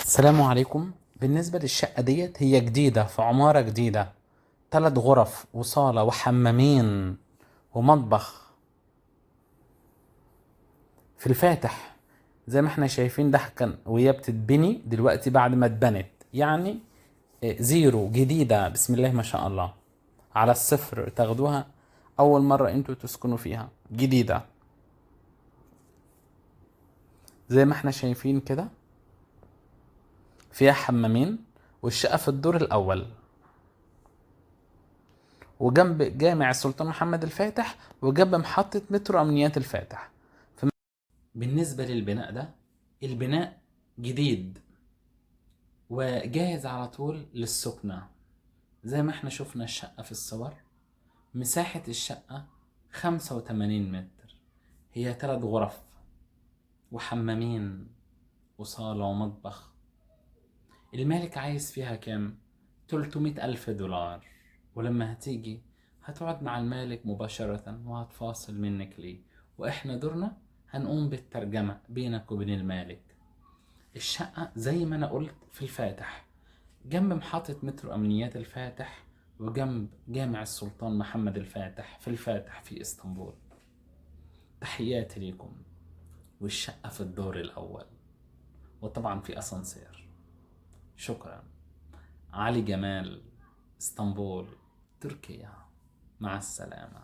السلام عليكم. بالنسبة للشقة ديت هي جديدة في عمارة جديدة، 3 غرف وصالة وحمامين ومطبخ في الفاتح. زي ما احنا شايفين ده كان وهي بتتبني دلوقتي بعد ما اتبنت يعني زيرو جديدة، بسم الله ما شاء الله، على الصفر تاخدوها أول مرة انتوا تسكنوا فيها جديدة زي ما احنا شايفين كده. فيها حمامين والشقة في الدور الأول وجنب جامع السلطان محمد الفاتح وجنب محطة مترو أمنيات الفاتح. بالنسبة للبناء ده، البناء جديد وجاهز على طول للسكنة. زي ما احنا شفنا الشقة في الصور، مساحة الشقة 85 متر، هي 3 غرف وحمامين وصالة ومطبخ. المالك عايز فيها كام؟ 300 ألف دولار. ولما هتيجي هتقعد مع المالك مباشرة وهتفاصل منك ليه، وإحنا دورنا هنقوم بالترجمة بينك وبين المالك. الشقة زي ما أنا قلت في الفاتح، جنب محطة مترو أمنيات الفاتح وجنب جامع السلطان محمد الفاتح في الفاتح في إسطنبول. تحياتي ليكم. والشقة في الدور الأول وطبعا في أسانسير. شكرا. علي جمال، اسطنبول، تركيا. مع السلامة.